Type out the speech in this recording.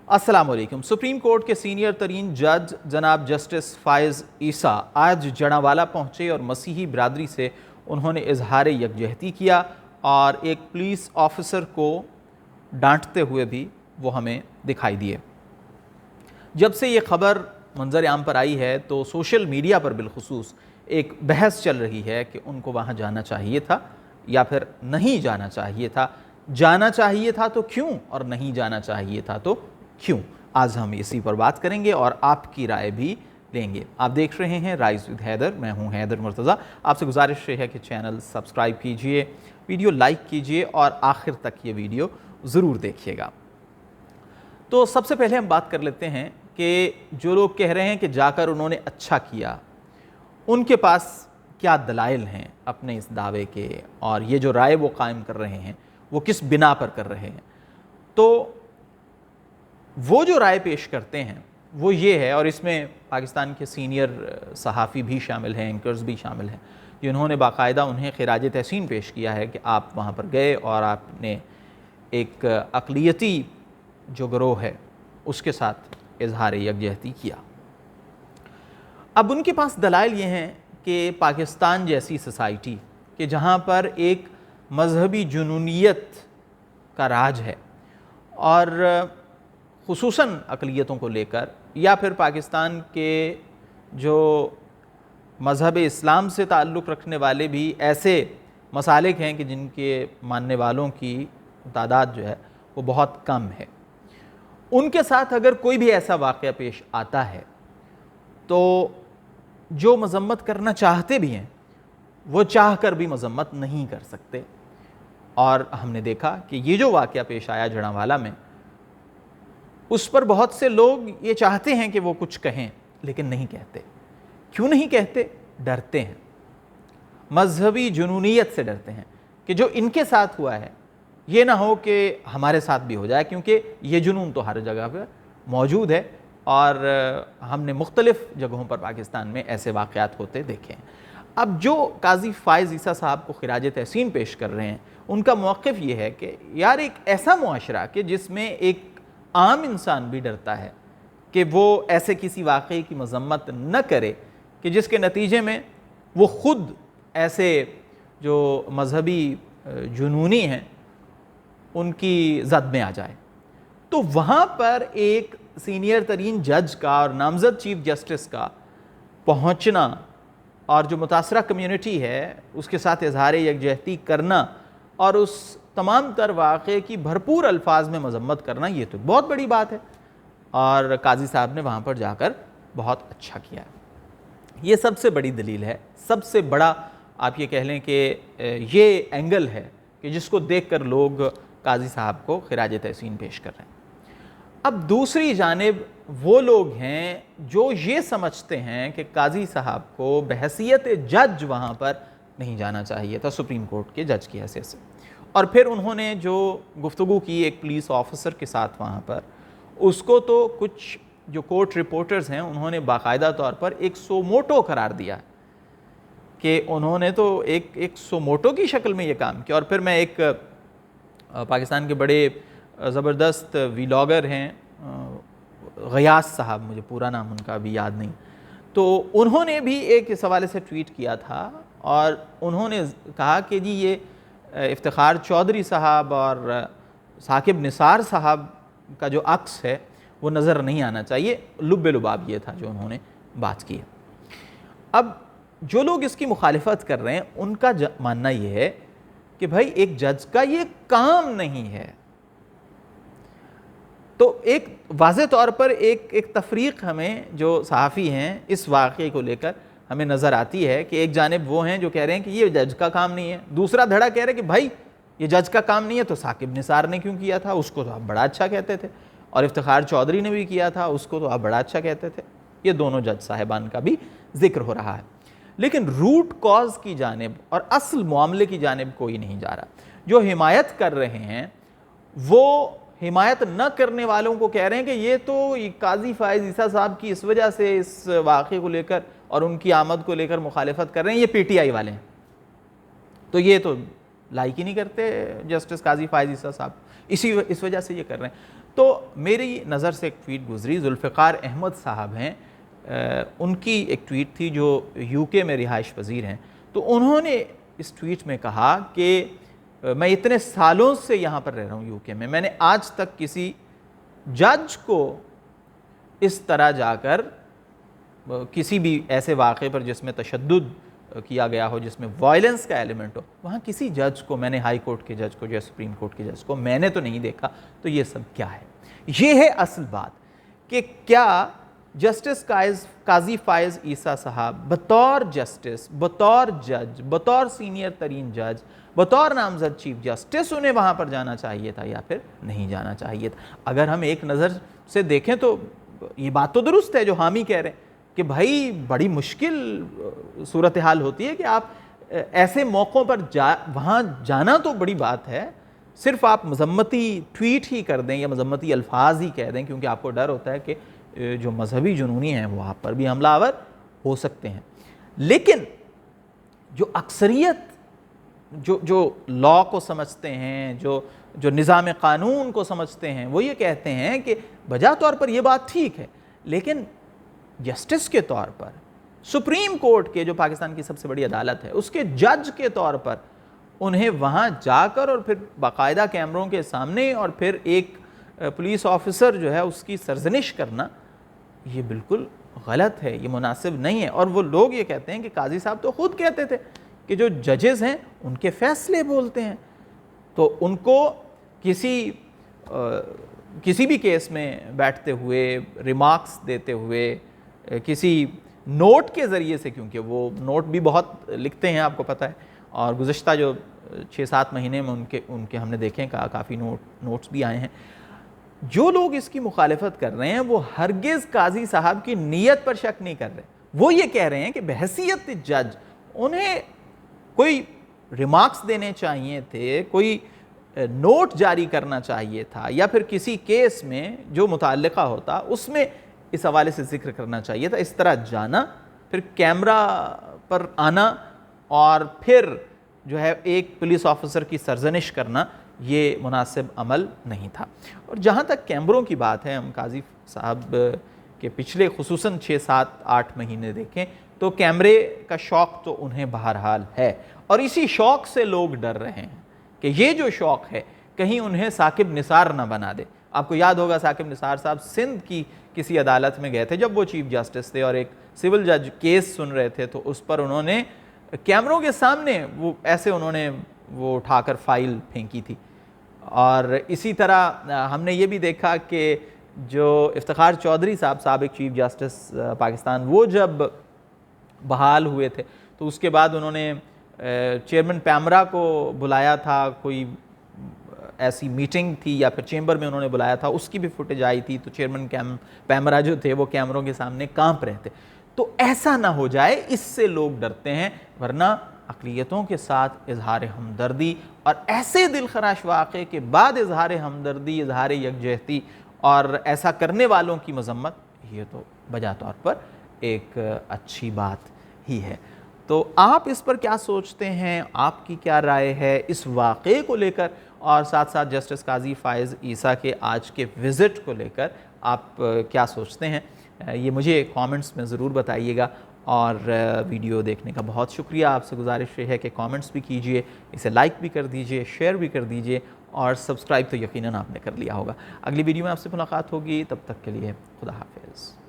अस्सलाम वालेकुम। Supreme court के सीनियर तरीन जज जनाब जस्टिस फ़ाइज़ ईसा आज जड़ावाला पहुँचे और मसीही बिरादरी से उन्होंने इजहार यकजहती किया और एक पुलिस ऑफिसर को डांटते हुए भी वो हमें दिखाई दिए। जब से ये ख़बर मंजर आम पर आई है तो सोशल मीडिया पर बिलखुसूस एक बहस चल रही है कि उनको वहाँ जाना चाहिए था या फिर नहीं जाना चाहिए था, जाना चाहिए था तो क्यों और नहीं जाना चाहिए था तो क्यों। आज हम इसी पर बात करेंगे और आपकी राय भी लेंगे। आप देख रहे हैं राइज विद हैदर, मैं हूं हैदर मुर्तज़ा। आपसे गुजारिश है कि चैनल सब्सक्राइब कीजिए, वीडियो लाइक कीजिए और आखिर तक ये वीडियो ज़रूर देखिएगा। तो सबसे पहले हम बात कर लेते हैं कि जो लोग कह रहे हैं कि जाकर उन्होंने अच्छा किया, उनके पास क्या दलाइल हैं अपने इस दावे के, और ये जो राय वो कायम कर रहे हैं वो किस बिना पर कर रहे हैं। तो वो जो राय पेश करते हैं वो ये है, और इसमें पाकिस्तान के सीनियर सहाफ़ी भी शामिल हैं, एंकर्स भी शामिल हैं, जिन्होंने बाकायदा उन्हें खिराज तहसीन पेश किया है कि आप वहाँ पर गए और आपने एक अक़लियती जो गिरोह है उसके साथ इजहार यकजहती किया। अब उनके पास दलाइल ये हैं कि पाकिस्तान जैसी सोसाइटी कि जहाँ पर एक मजहबी जुनूनियत का राज है और खुसूसन अक़लियतों को लेकर, या फिर पाकिस्तान के जो मज़हब इस्लाम से ताल्लुक़ रखने वाले भी ऐसे मसालिक हैं कि जिनके मानने वालों की तादाद जो है वो बहुत कम है, उनके साथ अगर कोई भी ऐसा वाक़या पेश आता है तो जो मज़म्मत करना चाहते भी हैं वो चाह कर भी मज़म्मत नहीं कर सकते। और हमने देखा कि ये जो वाक़या पेश आया जड़ावाला में, उस पर बहुत से लोग ये चाहते हैं कि वो कुछ कहें लेकिन नहीं कहते। क्यों नहीं कहते? डरते हैं, मजहबी जुनूनियत से डरते हैं कि जो इनके साथ हुआ है ये ना हो कि हमारे साथ भी हो जाए, क्योंकि ये जुनून तो हर जगह पर मौजूद है और हमने मुख्तलिफ जगहों पर पाकिस्तान में ऐसे वाक़यात होते देखे हैं। अब जो काजी फ़ाइज़ ईसा साहब को खिराज तहसीन पेश कर रहे हैं, उनका मौक़िफ़ ये है कि यार एक ऐसा मुआशरा कि जिसमें एक आम इंसान भी डरता है कि वो ऐसे किसी वाक़े की मज़म्मत न करे कि जिसके नतीजे में वो ख़ुद ऐसे जो मजहबी जुनूनी हैं उनकी ज़द में आ जाए। तो वहाँ पर एक सीनियर तरीन जज का और नामज़द चीफ जस्टिस का पहुँचना और जो मुतासरा कम्युनिटी है उसके साथ इजहार यकजहती करना और उस तमाम तर वाक़े की भरपूर अल्फाज में मज़म्मत करना, ये तो बहुत बड़ी बात है और काजी साहब ने वहाँ पर जाकर बहुत अच्छा किया है। ये सबसे बड़ी दलील है, सबसे बड़ा आप ये कह लें कि ये एंगल है कि जिसको देख कर लोग काजी साहब को खिराज तहसीन पेश कर रहे हैं। अब दूसरी जानिब वो लोग हैं जो ये समझते हैं कि काजी साहब को बहैसियत जज वहाँ पर नहीं जाना चाहिए था, सुप्रीम कोर्ट के जज की हैसियत से। और फिर उन्होंने जो गुफ्तगू की एक पुलिस ऑफिसर के साथ वहाँ पर, उसको तो कुछ जो कोर्ट रिपोर्टर्स हैं उन्होंने बाकायदा तौर पर एक सोमोटो करार दिया कि उन्होंने तो एक सोमोटो की शक्ल में ये काम किया। और फिर मैं एक पाकिस्तान के बड़े ज़बरदस्त व्लॉगर हैं ग़यास साहब, मुझे पूरा नाम उनका अभी याद नहीं, तो उन्होंने भी एक इस हवाले से ट्वीट किया था और उन्होंने कहा कि जी ये इफ्तिखार चौधरी साहब और साकिब निसार साहब का जो अक्स है वो नज़र नहीं आना चाहिए। लुब्बे लुबाब ये था जो उन्होंने बात की है। अब जो लोग इसकी मुखालिफत कर रहे हैं उनका मानना ये है कि भाई एक जज का ये काम नहीं है। तो एक वाज़े तौर पर एक तफरीक हमें जो सहाफ़ी हैं इस वाक़े को लेकर हमें नज़र आती है कि एक जानिब वो हैं जो कह रहे हैं कि ये जज का काम नहीं है, दूसरा धड़ा कह रहे हैं कि भाई ये जज का काम नहीं है तो साकिब निसार ने क्यों किया था, उसको तो आप बड़ा अच्छा कहते थे, और इफ्तिखार चौधरी ने भी किया था, उसको तो आप बड़ा अच्छा कहते थे। ये दोनों जज साहिबान का भी जिक्र हो रहा है, लेकिन रूट कॉज की जानिब और असल मामले की जानिब कोई नहीं जा रहा। जो हिमायत कर रहे हैं वो हिमायत न करने वालों को कह रहे हैं कि ये तो काजी फ़ाइज़ ईसा साहब की इस वजह से इस वाक़े को लेकर और उनकी आमद को लेकर मुखालिफत कर रहे हैं, ये पीटीआई वाले हैं, तो ये तो लाइक ही नहीं करते जस्टिस काजी फ़ाइज़ ईसा साहब, इस वजह से ये कर रहे हैं। تو میری نظر سے ایک ٹویٹ گزری، ذوالفقار احمد صاحب ہیں، ان کی ایک ٹویٹ تھی جو یو کے میں رہائش پذیر ہیں، تو انہوں نے اس ٹویٹ میں کہا کہ میں اتنے سالوں سے یہاں پر رہ رہا ہوں یو کے میں نے آج تک کسی جج کو اس طرح جا کر کسی بھی ایسے واقعے پر جس میں تشدد کیا گیا ہو، جس میں وائلنس کا ایلیمنٹ ہو، وہاں کسی جج کو، میں نے ہائی کورٹ کے جج کو یا سپریم کورٹ کے جج کو میں نے تو نہیں دیکھا. تو یہ سب کیا ہے؟ یہ ہے اصل بات کہ کیا جسٹس قاضی فائز عیسیٰ صاحب بطور جسٹس، بطور جج، بطور سینئر ترین جج، بطور نامزد چیف جسٹس انہیں وہاں پر جانا چاہیے تھا یا پھر نہیں جانا چاہیے تھا؟ اگر ہم ایک نظر سے دیکھیں تو یہ بات تو درست ہے جو حامی کہہ رہے ہیں کہ بھائی بڑی مشکل صورتحال ہوتی ہے کہ آپ ایسے موقعوں پر وہاں جانا تو بڑی بات ہے، صرف آپ مذمتی ٹویٹ ہی کر دیں یا مذمتی الفاظ ہی کہہ دیں کیونکہ آپ کو ڈر ہوتا ہے کہ جو مذہبی جنونی ہیں وہ آپ پر بھی حملہ آور ہو سکتے ہیں. لیکن جو اکثریت جو لا کو سمجھتے ہیں، جو نظام قانون کو سمجھتے ہیں، وہ یہ کہتے ہیں کہ بجا طور پر یہ بات ٹھیک ہے، لیکن جسٹس کے طور پر، سپریم کورٹ کے جو پاکستان کی سب سے بڑی عدالت ہے اس کے جج کے طور پر انہیں وہاں جا کر اور پھر باقاعدہ کیمروں کے سامنے اور پھر ایک پولیس آفیسر جو ہے اس کی سرزنش کرنا، یہ بالکل غلط ہے، یہ مناسب نہیں ہے. اور وہ لوگ یہ کہتے ہیں کہ قاضی صاحب تو خود کہتے تھے کہ جو ججز ہیں ان کے فیصلے بولتے ہیں، تو ان کو کسی بھی کیس میں بیٹھتے ہوئے، ریمارکس دیتے ہوئے، کسی نوٹ کے ذریعے سے، کیونکہ وہ نوٹ بھی بہت لکھتے ہیں آپ کو پتہ ہے، اور گزشتہ جو 6-7 مہینے میں ان کے ہم نے دیکھیں کافی نوٹس بھی آئے ہیں. جو لوگ اس کی مخالفت کر رہے ہیں وہ ہرگز قاضی صاحب کی نیت پر شک نہیں کر رہے. وہ یہ کہہ رہے ہیں کہ بحیثیت جج انہیں کوئی ریمارکس دینے چاہیے تھے، کوئی نوٹ جاری کرنا چاہیے تھا، یا پھر کسی کیس میں جو متعلقہ ہوتا اس میں اس حوالے سے ذکر کرنا چاہیے تھا. اس طرح جانا، پھر کیمرہ پر آنا اور پھر جو ہے ایک پولیس آفیسر کی سرزنش کرنا، یہ مناسب عمل نہیں تھا. اور جہاں تک کیمروں کی بات ہے، ہم قاضی صاحب کے پچھلے خصوصاً 6-7-8 مہینے دیکھیں تو کیمرے کا شوق تو انہیں بہرحال ہے، اور اسی شوق سے لوگ ڈر رہے ہیں کہ یہ جو شوق ہے کہیں انہیں ثاقب نثار نہ بنا دے. آپ کو یاد ہوگا ثاقب نثار صاحب سندھ کی کسی عدالت میں گئے تھے جب وہ چیف جسٹس تھے، اور ایک سول جج کیس سن رہے تھے تو اس پر انہوں نے کیمروں کے سامنے انہوں نے وہ اٹھا کر فائل پھینکی تھی. اور اسی طرح ہم نے یہ بھی دیکھا کہ جو افتخار چودھری صاحب سابق چیف جسٹس پاکستان، وہ جب بحال ہوئے تھے تو اس کے بعد انہوں نے چیئرمین پیمرا کو بلایا تھا، کوئی ایسی میٹنگ تھی یا پھر چیمبر میں انہوں نے بلایا تھا، اس کی بھی فوٹیج آئی تھی، تو چیئرمین پیمرا جو تھے وہ کیمروں کے سامنے کانپ رہے تھے. تو ایسا نہ ہو جائے، اس سے لوگ ڈرتے ہیں، ورنہ اقلیتوں کے ساتھ اظہار ہمدردی اور ایسے دلخراش واقعے کے بعد اظہار ہمدردی، اظہار یکجہتی اور ایسا کرنے والوں کی مذمت، یہ تو بجا طور پر ایک اچھی بات ہی ہے. تو آپ اس پر کیا سوچتے ہیں؟ آپ کی کیا رائے ہے اس واقعے کو لے کر، اور ساتھ ساتھ جسٹس قاضی فائز عیسیٰ کے آج کے وزٹ کو لے کر آپ کیا سوچتے ہیں؟ یہ مجھے کامنٹس میں ضرور بتائیے گا. اور ویڈیو دیکھنے کا بہت شکریہ. آپ سے گزارش یہ ہے کہ کامنٹس بھی کیجئے، اسے لائک بھی کر دیجئے، شیئر بھی کر دیجئے، اور سبسکرائب تو یقیناً آپ نے کر لیا ہوگا. اگلی ویڈیو میں آپ سے ملاقات ہوگی، تب تک کے لیے خدا حافظ.